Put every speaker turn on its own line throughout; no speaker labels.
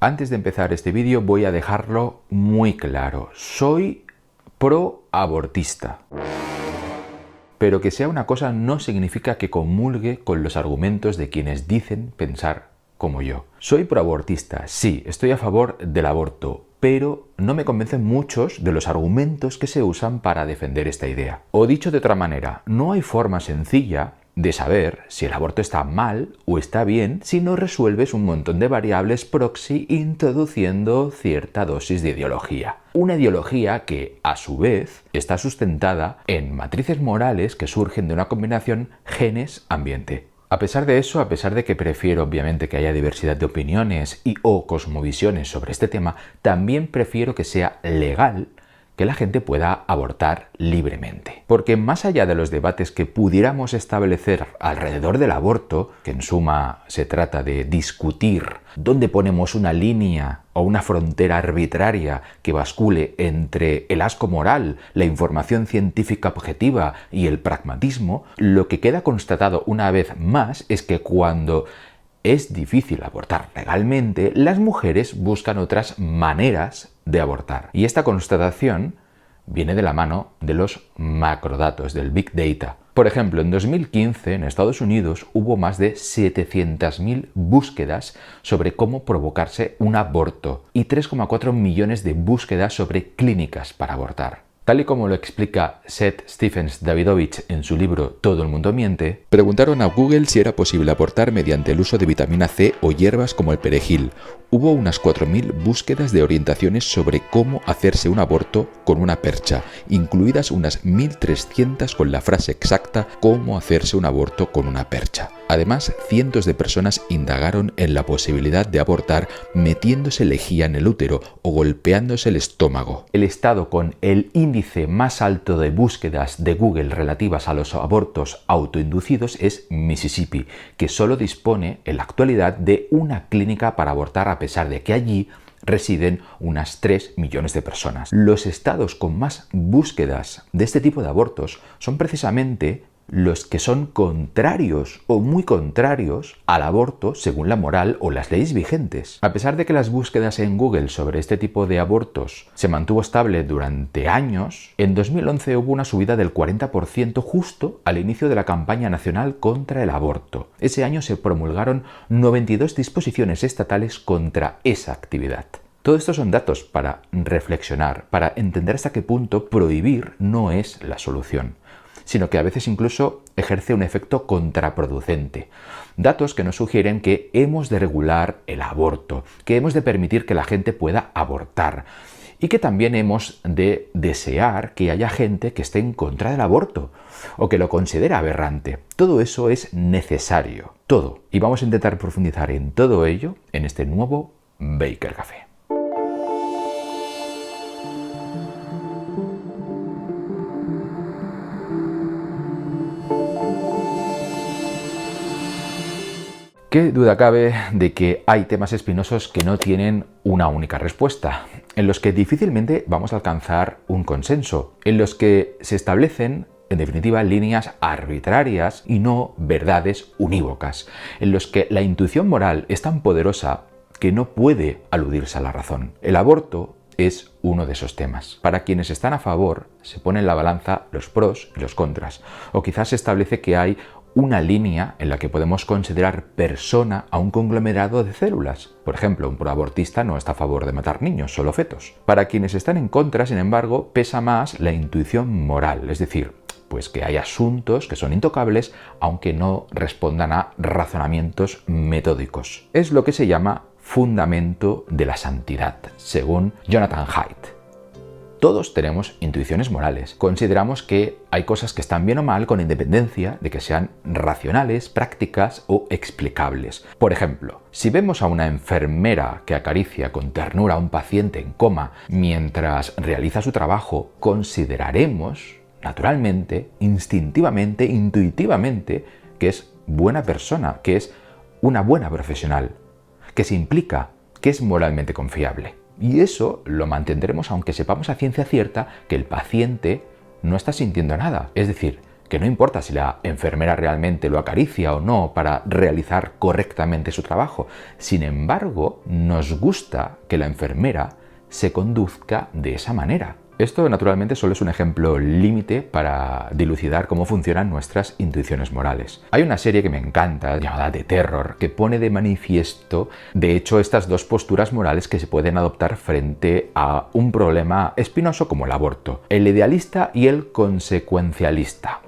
Antes de empezar este vídeo voy a dejarlo muy claro. Soy pro-abortista. Pero que sea una cosa no significa que comulgue con los argumentos de quienes dicen pensar como yo. Soy proabortista, sí, estoy a favor del aborto, pero no me convencen muchos de los argumentos que se usan para defender esta idea. O dicho de otra manera, no hay forma sencilla de saber si el aborto está mal o está bien si no resuelves un montón de variables proxy introduciendo cierta dosis de ideología. Una ideología que, a su vez, está sustentada en matrices morales que surgen de una combinación genes-ambiente. A pesar de eso, a pesar de que prefiero obviamente que haya diversidad de opiniones y o cosmovisiones sobre este tema, también prefiero que sea legal que la gente pueda abortar libremente. Porque más allá de los debates que pudiéramos establecer alrededor del aborto, que en suma se trata de discutir dónde ponemos una línea o una frontera arbitraria que bascule entre el asco moral, la información científica objetiva y el pragmatismo, lo que queda constatado una vez más es que cuando es difícil abortar legalmente, las mujeres buscan otras maneras de abortar. Y esta constatación viene de la mano de los macrodatos, del Big Data. Por ejemplo, en 2015 en Estados Unidos hubo más de 700.000 búsquedas sobre cómo provocarse un aborto y 3,4 millones de búsquedas sobre clínicas para abortar. Tal y como lo explica Seth Stephens-Davidovich en su libro Todo el mundo miente, preguntaron a Google si era posible abortar mediante el uso de vitamina C o hierbas como el perejil. Hubo unas 4.000 búsquedas de orientaciones sobre cómo hacerse un aborto con una percha, incluidas unas 1.300 con la frase exacta cómo hacerse un aborto con una percha. Además, cientos de personas indagaron en la posibilidad de abortar metiéndose lejía en el útero o golpeándose el estómago. El estado con el índice más alto de búsquedas de Google relativas a los abortos autoinducidos es Mississippi, que solo dispone en la actualidad de una clínica para abortar a pesar de que allí residen unas 3 millones de personas. Los estados con más búsquedas de este tipo de abortos son precisamente los que son contrarios o muy contrarios al aborto según la moral o las leyes vigentes. A pesar de que las búsquedas en Google sobre este tipo de abortos se mantuvo estable durante años, en 2011 hubo una subida del 40% justo al inicio de la campaña nacional contra el aborto. Ese año se promulgaron 92 disposiciones estatales contra esa actividad. Todo esto son datos para reflexionar, para entender hasta qué punto prohibir no es la solución, sino que a veces incluso ejerce un efecto contraproducente. Datos que nos sugieren que hemos de regular el aborto, que hemos de permitir que la gente pueda abortar y que también hemos de desear que haya gente que esté en contra del aborto o que lo considera aberrante. Todo eso es necesario, todo. Y vamos a intentar profundizar en todo ello en este nuevo Baker Café. ¿Qué duda cabe de que hay temas espinosos que no tienen una única respuesta, en los que difícilmente vamos a alcanzar un consenso, en los que se establecen, en definitiva, líneas arbitrarias y no verdades unívocas, en los que la intuición moral es tan poderosa que no puede aludirse a la razón? El aborto es uno de esos temas. Para quienes están a favor, se pone en la balanza los pros y los contras, o quizás se establece que hay una línea en la que podemos considerar persona a un conglomerado de células. Por ejemplo, un proabortista no está a favor de matar niños, solo fetos. Para quienes están en contra, sin embargo, pesa más la intuición moral, es decir, pues que hay asuntos que son intocables aunque no respondan a razonamientos metódicos. Es lo que se llama fundamento de la santidad, según Jonathan Haidt. Todos tenemos intuiciones morales. Consideramos que hay cosas que están bien o mal con independencia de que sean racionales, prácticas o explicables. Por ejemplo, si vemos a una enfermera que acaricia con ternura a un paciente en coma mientras realiza su trabajo, consideraremos, naturalmente, instintivamente, intuitivamente, que es buena persona, que es una buena profesional, que se implica, que es moralmente confiable. Y eso lo mantendremos aunque sepamos a ciencia cierta que el paciente no está sintiendo nada. Es decir, que no importa si la enfermera realmente lo acaricia o no para realizar correctamente su trabajo. Sin embargo, nos gusta que la enfermera se conduzca de esa manera. Esto, naturalmente, solo es un ejemplo límite para dilucidar cómo funcionan nuestras intuiciones morales. Hay una serie que me encanta, llamada The Terror, que pone de manifiesto, de hecho, estas dos posturas morales que se pueden adoptar frente a un problema espinoso como el aborto: el idealista y el consecuencialista.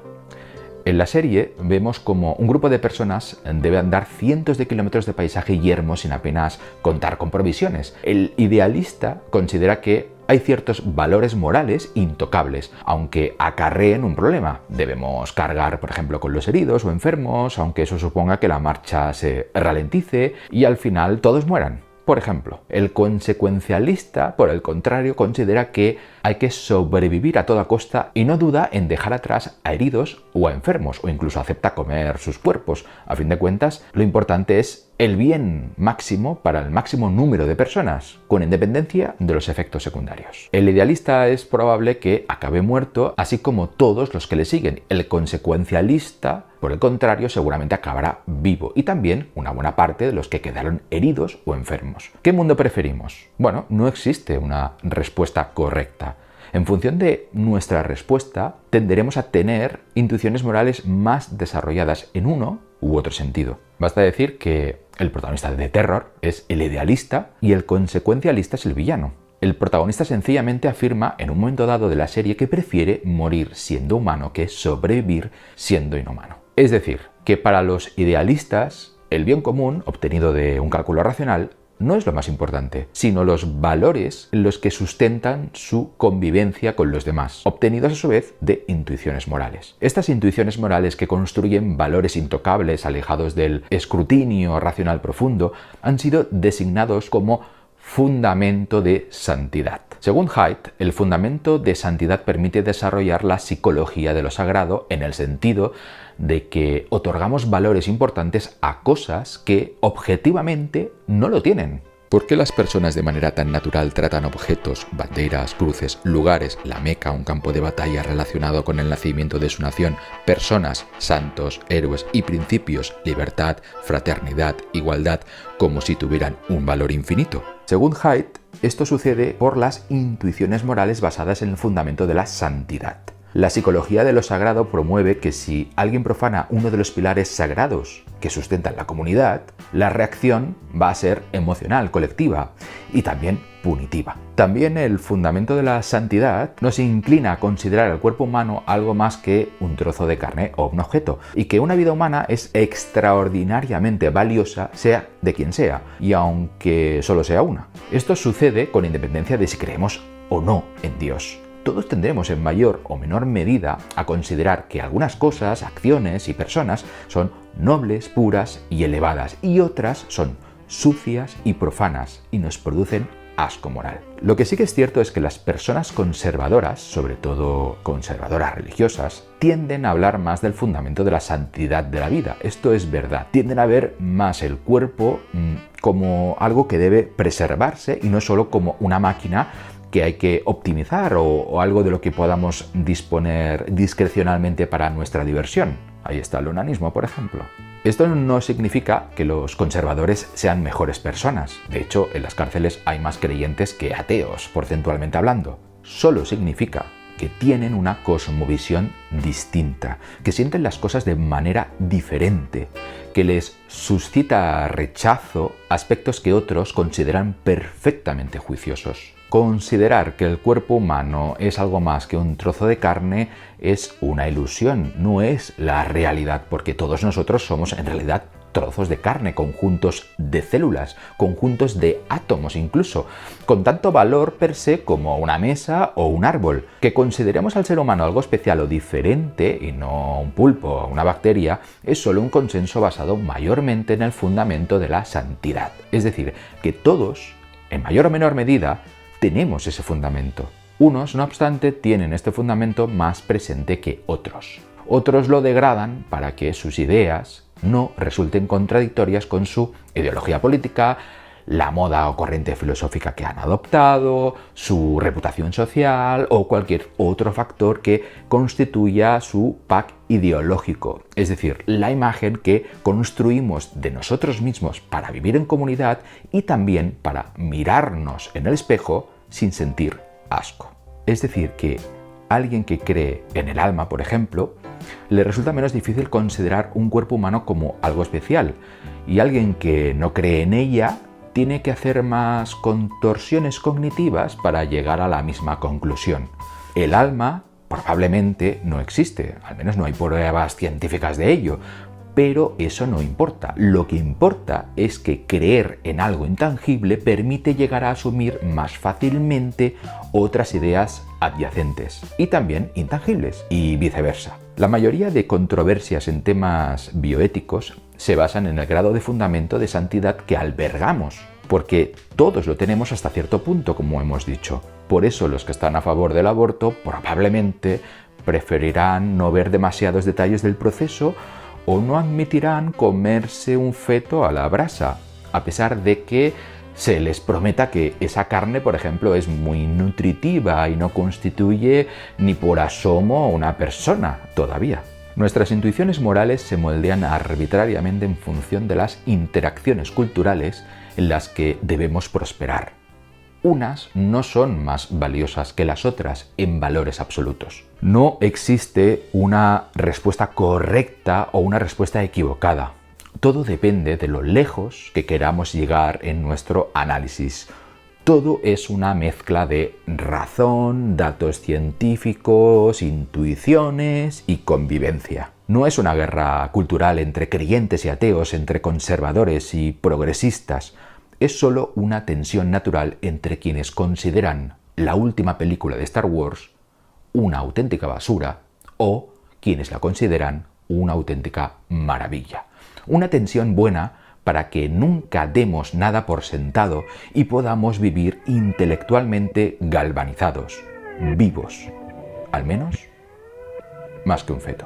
En la serie vemos como un grupo de personas debe andar cientos de kilómetros de paisaje yermo sin apenas contar con provisiones. El idealista considera que hay ciertos valores morales intocables, aunque acarreen un problema. Debemos cargar, por ejemplo, con los heridos o enfermos, aunque eso suponga que la marcha se ralentice y al final todos mueran. Por ejemplo, el consecuencialista, por el contrario, considera que hay que sobrevivir a toda costa y no duda en dejar atrás a heridos o a enfermos, o incluso acepta comer sus cuerpos. A fin de cuentas, lo importante es el bien máximo para el máximo número de personas, con independencia de los efectos secundarios. El idealista es probable que acabe muerto, así como todos los que le siguen. El consecuencialista, por el contrario, seguramente acabará vivo, y también una buena parte de los que quedaron heridos o enfermos. ¿Qué mundo preferimos? Bueno, no existe una respuesta correcta. En función de nuestra respuesta, tenderemos a tener intuiciones morales más desarrolladas en uno u otro sentido. Basta decir que el protagonista de The Terror es el idealista y el consecuencialista es el villano. El protagonista sencillamente afirma en un momento dado de la serie que prefiere morir siendo humano que sobrevivir siendo inhumano. Es decir, que para los idealistas, el bien común, obtenido de un cálculo racional, no es lo más importante, sino los valores en los que sustentan su convivencia con los demás, obtenidos a su vez de intuiciones morales. Estas intuiciones morales, que construyen valores intocables alejados del escrutinio racional profundo, han sido designados como fundamento de santidad. Según Haidt, el fundamento de santidad permite desarrollar la psicología de lo sagrado en el sentido de que otorgamos valores importantes a cosas que objetivamente no lo tienen. ¿Por qué las personas de manera tan natural tratan objetos, banderas, cruces, lugares, la Meca, un campo de batalla relacionado con el nacimiento de su nación, personas, santos, héroes y principios, libertad, fraternidad, igualdad, como si tuvieran un valor infinito? Según Haidt, esto sucede por las intuiciones morales basadas en el fundamento de la santidad. La psicología de lo sagrado promueve que si alguien profana uno de los pilares sagrados que sustentan la comunidad, la reacción va a ser emocional, colectiva y también punitiva. También el fundamento de la santidad nos inclina a considerar el cuerpo humano algo más que un trozo de carne o un objeto, y que una vida humana es extraordinariamente valiosa, sea de quien sea, y aunque solo sea una. Esto sucede con independencia de si creemos o no en Dios. Todos tendremos en mayor o menor medida a considerar que algunas cosas, acciones y personas son nobles, puras y elevadas, y otras son sucias y profanas y nos producen asco moral. Lo que sí que es cierto es que las personas conservadoras, sobre todo conservadoras religiosas, tienden a hablar más del fundamento de la santidad de la vida. Esto es verdad. Tienden a ver más el cuerpo como algo que debe preservarse y no solo como una máquina que hay que optimizar o algo de lo que podamos disponer discrecionalmente para nuestra diversión. Ahí está el onanismo, por ejemplo. Esto no significa que los conservadores sean mejores personas. De hecho, en las cárceles hay más creyentes que ateos, porcentualmente hablando. Solo significa que tienen una cosmovisión distinta, que sienten las cosas de manera diferente, que les suscita rechazo aspectos que otros consideran perfectamente juiciosos. Considerar que el cuerpo humano es algo más que un trozo de carne es una ilusión, no es la realidad, porque todos nosotros somos en realidad trozos de carne, conjuntos de células, conjuntos de átomos incluso, con tanto valor per se como una mesa o un árbol. Que consideremos al ser humano algo especial o diferente, y no un pulpo o una bacteria, es solo un consenso basado mayormente en el fundamento de la santidad. Es decir, que todos, en mayor o menor medida, tenemos ese fundamento. Unos, no obstante, tienen este fundamento más presente que otros. Otros lo degradan para que sus ideas no resulten contradictorias con su ideología política, la moda o corriente filosófica que han adoptado, su reputación social o cualquier otro factor que constituya su pack ideológico, es decir, la imagen que construimos de nosotros mismos para vivir en comunidad y también para mirarnos en el espejo sin sentir asco. Es decir, que alguien que cree en el alma, por ejemplo, le resulta menos difícil considerar un cuerpo humano como algo especial, y alguien que no cree en ella tiene que hacer más contorsiones cognitivas para llegar a la misma conclusión. El alma probablemente no existe, al menos no hay pruebas científicas de ello, pero eso no importa. Lo que importa es que creer en algo intangible permite llegar a asumir más fácilmente otras ideas adyacentes y también intangibles, y viceversa. La mayoría de controversias en temas bioéticos se basan en el grado de fundamento de santidad que albergamos, porque todos lo tenemos hasta cierto punto, como hemos dicho. Por eso los que están a favor del aborto probablemente preferirán no ver demasiados detalles del proceso o no admitirán comerse un feto a la brasa, a pesar de que se les prometa que esa carne, por ejemplo, es muy nutritiva y no constituye ni por asomo una persona todavía. Nuestras intuiciones morales se moldean arbitrariamente en función de las interacciones culturales en las que debemos prosperar. Unas no son más valiosas que las otras en valores absolutos. No existe una respuesta correcta o una respuesta equivocada. Todo depende de lo lejos que queramos llegar en nuestro análisis. Todo es una mezcla de razón, datos científicos, intuiciones y convivencia. No es una guerra cultural entre creyentes y ateos, entre conservadores y progresistas. Es solo una tensión natural entre quienes consideran la última película de Star Wars una auténtica basura o quienes la consideran una auténtica maravilla. Una tensión buena para que nunca demos nada por sentado y podamos vivir intelectualmente galvanizados, vivos, al menos más que un feto.